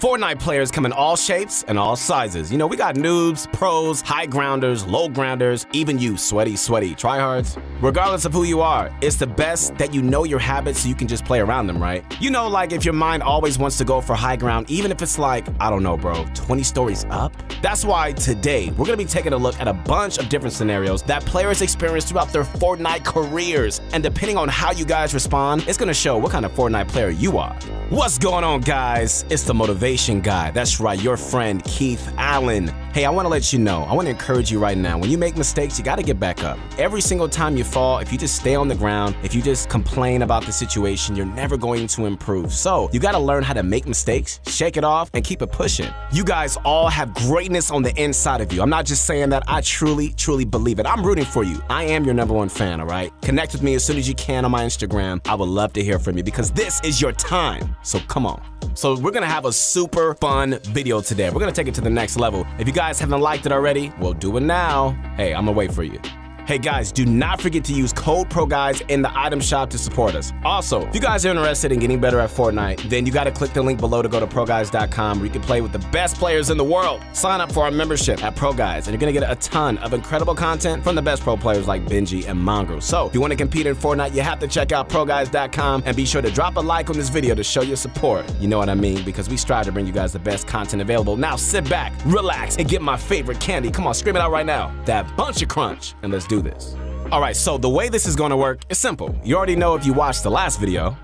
Fortnite players come in all shapes and all sizes. You know, we got noobs, pros, high grounders, low grounders, even you, sweaty tryhards. Regardless of who you are, it's the best that you know your habits so you can just play around them, right? You know, like if your mind always wants to go for high ground, even if it's like, I don't know, bro, 20 stories up? That's why today, we're gonna be taking a look at a bunch of different scenarios that players experience throughout their Fortnite careers. And depending on how you guys respond, it's gonna show what kind of Fortnite player you are. What's going on, guys? It's the Motivation Guy. That's right, your friend, Keith Allen. Hey, I wanna let you know, I wanna encourage you right now, when you make mistakes, you gotta get back up. Every single time you fall, if you just stay on the ground, if you just complain about the situation, you're never going to improve. So, you gotta learn how to make mistakes, shake it off, and keep it pushing. You guys all have greatness on the inside of you. I'm not just saying that, I truly believe it. I'm rooting for you. I am your #1 fan, all right? Connect with me as soon as you can on my Instagram. I would love to hear from you because this is your time. So come on. So we're gonna have a super fun video today. We're gonna take it to the next level. If you guys haven't liked it already, well, do it now. Hey, I'm gonna wait for you. Hey guys, do not forget to use code PROGUYS in the item shop to support us. Also, if you guys are interested in getting better at Fortnite, then you gotta click the link below to go to PROGUYS.com where you can play with the best players in the world. Sign up for our membership at PROGUYS and you're gonna get a ton of incredible content from the best pro players like Benji and Mongrel. So, if you wanna compete in Fortnite, you have to check out PROGUYS.com and be sure to drop a like on this video to show your support. You know what I mean? Because we strive to bring you guys the best content available. Now sit back, relax, and get my favorite candy. Come on, scream it out right now. That Bunch of Crunch, and let's do this. All right, so the way this is gonna work is simple. You already know if you watched the last video.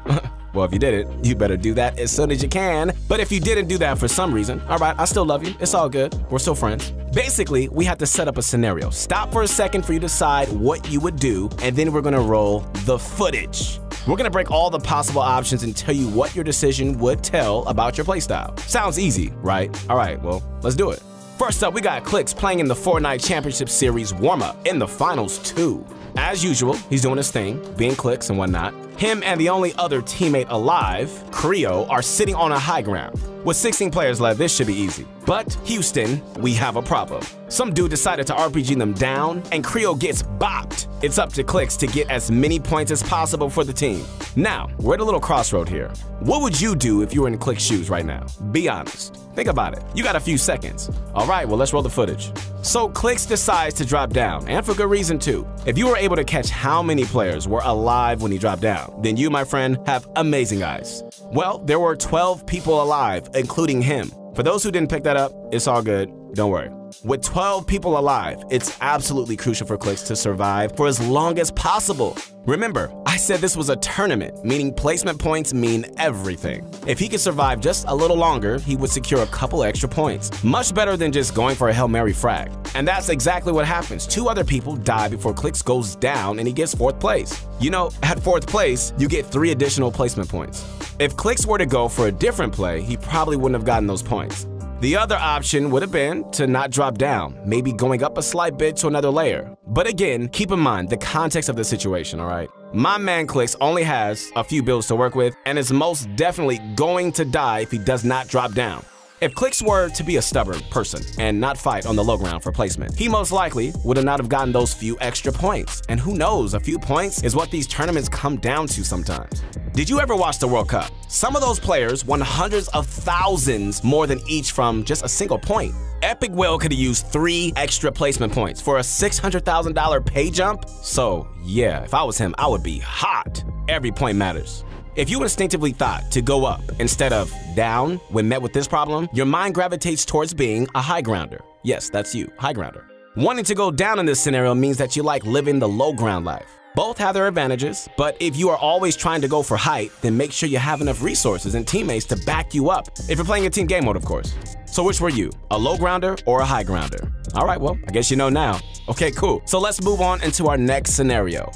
Well, if you didn't, you better do that as soon as you can. But if you didn't do that for some reason, all right, I still love you. It's all good. We're still friends. Basically, we have to set up a scenario. Stop for a second for you to decide what you would do, and then we're gonna roll the footage. We're gonna break all the possible options and tell you what your decision would tell about your playstyle. Sounds easy, right? All right, well, let's do it. First up, we got Clicks playing in the Fortnite Championship Series warm-up in the Finals 2. As usual, he's doing his thing, being Clicks and whatnot. Him and the only other teammate alive, Creo, are sitting on a high ground. With 16 players left, this should be easy. But Houston, we have a problem. Some dude decided to RPG them down, and Creo gets bopped. It's up to Clicks to get as many points as possible for the team. Now, we're at a little crossroad here. What would you do if you were in Clicks' shoes right now? Be honest. Think about it. You got a few seconds. All right, well, let's roll the footage. So Clicks decides to drop down, and for good reason too. If you were able to catch how many players were alive when he dropped down, then you, my friend, have amazing eyes. Well, there were 12 people alive, including him. For those who didn't pick that up, it's all good. Don't worry. With 12 people alive, it's absolutely crucial for Clicks to survive for as long as possible. Remember, I said this was a tournament, meaning placement points mean everything. If he could survive just a little longer, he would secure a couple extra points. Much better than just going for a Hail Mary frag. And that's exactly what happens. 2 other people die before Clicks goes down and he gets 4th place. You know, at 4th place, you get 3 additional placement points. If Clicks were to go for a different play, he probably wouldn't have gotten those points. The other option would have been to not drop down, maybe going up a slight bit to another layer. But again, keep in mind the context of the situation, all right? My man Clicks only has a few builds to work with and is most definitely going to die if he does not drop down. If Clicks were to be a stubborn person and not fight on the low ground for placement, he most likely would not have gotten those few extra points. And who knows, a few points is what these tournaments come down to sometimes. Did you ever watch the World Cup? Some of those players won hundreds of thousands more than each from just a single point. Epic Will could have used 3 extra placement points for a $600,000 pay jump. So yeah, if I was him, I would be hot. Every point matters. If you instinctively thought to go up instead of down when met with this problem, your mind gravitates towards being a high grounder. Yes, that's you, high grounder. Wanting to go down in this scenario means that you like living the low ground life. Both have their advantages, but if you are always trying to go for height, then make sure you have enough resources and teammates to back you up. If you're playing a team game mode, of course. So which were you, a low grounder or a high grounder? All right, well, I guess you know now. Okay, cool. So let's move on into our next scenario.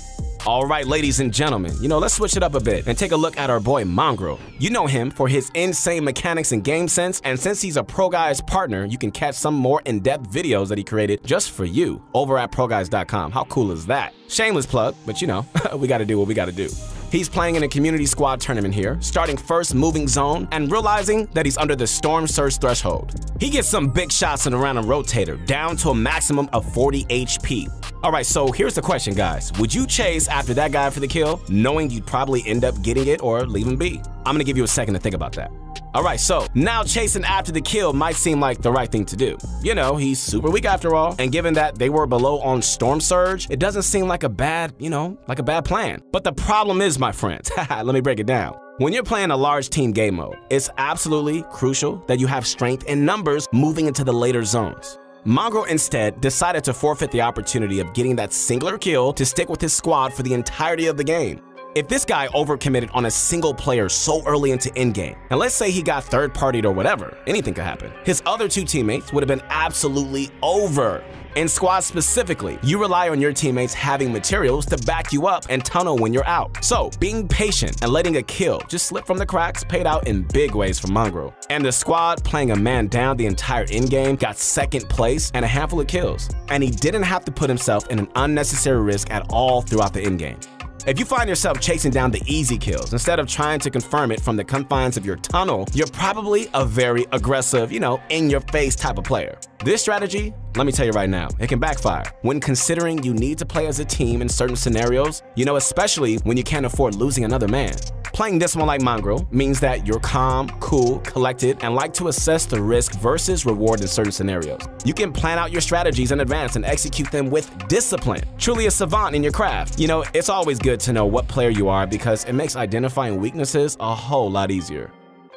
All right, ladies and gentlemen, you know, let's switch it up a bit and take a look at our boy Mongrel. You know him for his insane mechanics and game sense, and since he's a ProGuys partner, you can catch some more in-depth videos that he created just for you over at ProGuys.com. How cool is that? Shameless plug, but you know, we gotta do what we gotta do. He's playing in a community squad tournament here, starting first moving zone and realizing that he's under the storm surge threshold. He gets some big shots in a random rotator, down to a maximum of 40 HP. Alright, so here's the question, guys. Would you chase after that guy for the kill, knowing you'd probably end up getting it or leave him be? I'm gonna give you a second to think about that. Alright, so now chasing after the kill might seem like the right thing to do. You know, he's super weak after all, and given that they were below on Storm Surge, it doesn't seem like a bad, like a bad plan. But the problem is, my friends, let me break it down. When you're playing a large team game mode, it's absolutely crucial that you have strength in numbers moving into the later zones. Mongrel instead decided to forfeit the opportunity of getting that singular kill to stick with his squad for the entirety of the game. If this guy overcommitted on a single player so early into endgame, and let's say he got third-partied or whatever, anything could happen, his other two teammates would have been absolutely over. In squads specifically, you rely on your teammates having materials to back you up and tunnel when you're out. So, being patient and letting a kill just slip from the cracks paid out in big ways for Mongrel. And the squad, playing a man down the entire endgame, got second place and a handful of kills. And he didn't have to put himself in an unnecessary risk at all throughout the endgame. If you find yourself chasing down the easy kills instead of trying to confirm it from the confines of your tunnel, you're probably a very aggressive, in-your-face type of player. This strategy, let me tell you right now, it can backfire when considering you need to play as a team in certain scenarios, especially when you can't afford losing another man. Playing this one like Mongrel means that you're calm, cool, collected, and like to assess the risk versus reward in certain scenarios. You can plan out your strategies in advance and execute them with discipline. Truly a savant in your craft. It's always good to know what player you are because it makes identifying weaknesses a whole lot easier.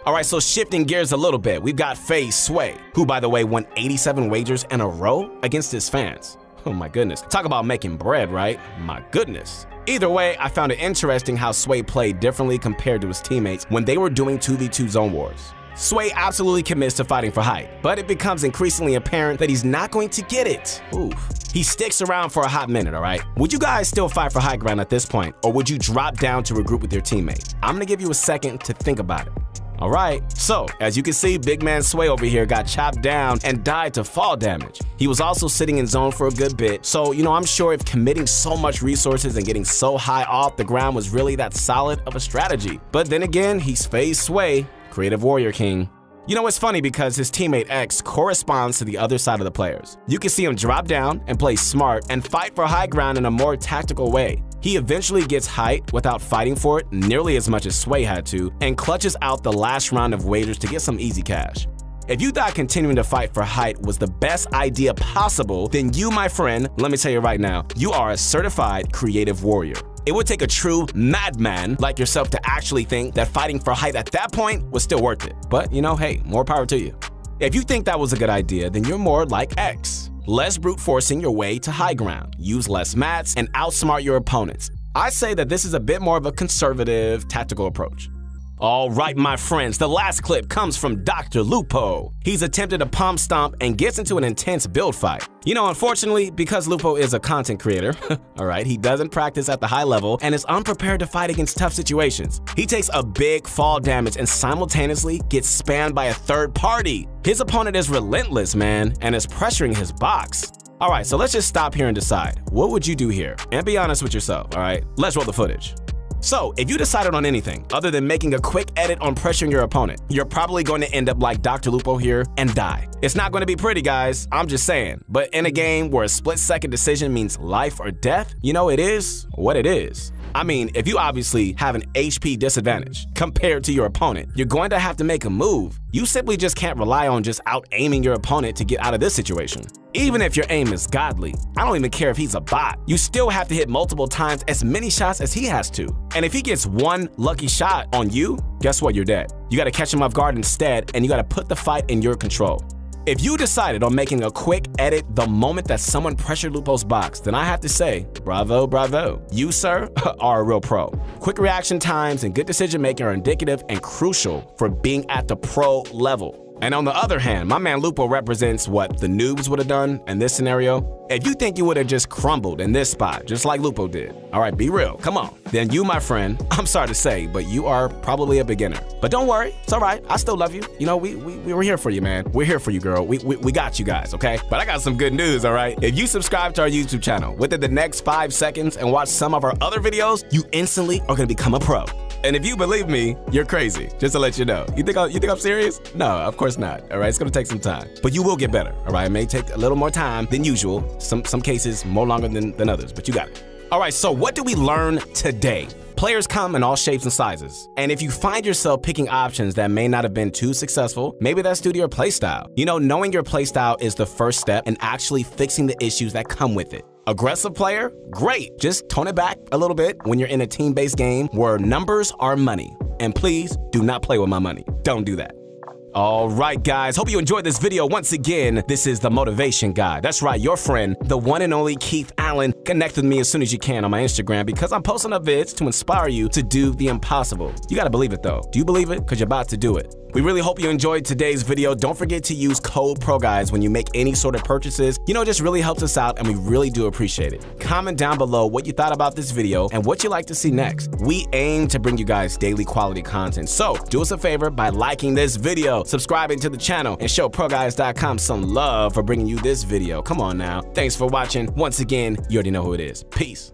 Alright, so shifting gears a little bit, we've got FaZe Sway, who by the way won 87 wagers in a row against his fans. Oh my goodness. Talk about making bread, right? My goodness. Either way, I found it interesting how Sway played differently compared to his teammates when they were doing 2v2 zone wars. Sway absolutely commits to fighting for height, but it becomes increasingly apparent that he's not going to get it. Oof. He sticks around for a hot minute, alright? Would you guys still fight for high ground at this point, or would you drop down to regroup with your teammate? I'm gonna give you a second to think about it. Alright, so as you can see, big man Sway over here got chopped down and died to fall damage. He was also sitting in zone for a good bit, so I'm sure if committing so much resources and getting so high off the ground was really that solid of a strategy. But then again, he's FaZe Sway, Creative Warrior King. It's funny because his teammate X corresponds to the other side of the players. You can see him drop down and play smart and fight for high ground in a more tactical way. He eventually gets height without fighting for it nearly as much as Sway had to, and clutches out the last round of wagers to get some easy cash. If you thought continuing to fight for height was the best idea possible, then you, my friend, let me tell you right now, you are a certified creative warrior. It would take a true madman like yourself to actually think that fighting for height at that point was still worth it. But hey, more power to you. If you think that was a good idea, then you're more like X. Less brute forcing your way to high ground, use less mats, and outsmart your opponents. I say that this is a bit more of a conservative, tactical approach. Alright, my friends, the last clip comes from Dr. Lupo. He's attempted a pump stomp and gets into an intense build fight. Unfortunately, because Lupo is a content creator, alright, he doesn't practice at the high level and is unprepared to fight against tough situations. He takes a big fall damage and simultaneously gets spammed by a third party. His opponent is relentless, man, and is pressuring his box. Alright, so let's just stop here and decide. What would you do here? And be honest with yourself, alright? Let's roll the footage. So, if you decided on anything other than making a quick edit on pressuring your opponent, you're probably going to end up like Dr. Lupo here and die. It's not going to be pretty, guys, I'm just saying. But in a game where a split-second decision means life or death, it is what it is. I mean, if you obviously have an HP disadvantage compared to your opponent, you're going to have to make a move. You simply just can't rely on just out-aiming your opponent to get out of this situation. Even if your aim is godly, I don't even care if he's a bot, you still have to hit multiple times as many shots as he has to. And if he gets one lucky shot on you, guess what? You're dead. You gotta catch him off guard instead, and you gotta put the fight in your control. If you decided on making a quick edit the moment that someone pressured Lupo's box, then I have to say, bravo, bravo. You, sir, are a real pro. Quick reaction times and good decision making are indicative and crucial for being at the pro level. And on the other hand, my man Lupo represents what the noobs would have done in this scenario. If you think you would have just crumbled in this spot, just like Lupo did, all right, be real, come on. Then you, my friend, I'm sorry to say, but you are probably a beginner. But don't worry, it's all right, I still love you. We were here for you, man. We're here for you, girl. We got you guys, okay? But I got some good news, all right? If you subscribe to our YouTube channel within the next 5 seconds and watch some of our other videos, you instantly are gonna become a pro. And if you believe me, you're crazy, just to let you know. You think I'm serious? No, of course not, all right? It's gonna take some time, but you will get better, all right? It may take a little more time than usual. Some cases more longer than others, but you got it. All right, so what do we learn today? Players come in all shapes and sizes. And if you find yourself picking options that may not have been too successful, maybe that's due to your playstyle. You know, knowing your playstyle is the first step in actually fixing the issues that come with it. Aggressive player? Great. Just tone it back a little bit when you're in a team-based game where numbers are money. And please do not play with my money. Don't do that. All right, guys, hope you enjoyed this video. Once again, this is the Motivation Guy. That's right, your friend, the one and only Keith Allen. Connect with me as soon as you can on my Instagram because I'm posting up vids to inspire you to do the impossible. You gotta believe it though. Do you believe it? Because you're about to do it. We really hope you enjoyed today's video. Don't forget to use code PROGUYS when you make any sort of purchases. You know, it just really helps us out and we really do appreciate it. Comment down below what you thought about this video and what you'd like to see next. We aim to bring you guys daily quality content. So do us a favor by liking this video, subscribing to the channel, and show PROGUYS.com some love for bringing you this video. Come on now. Thanks for watching. Once again, you already know who it is. Peace.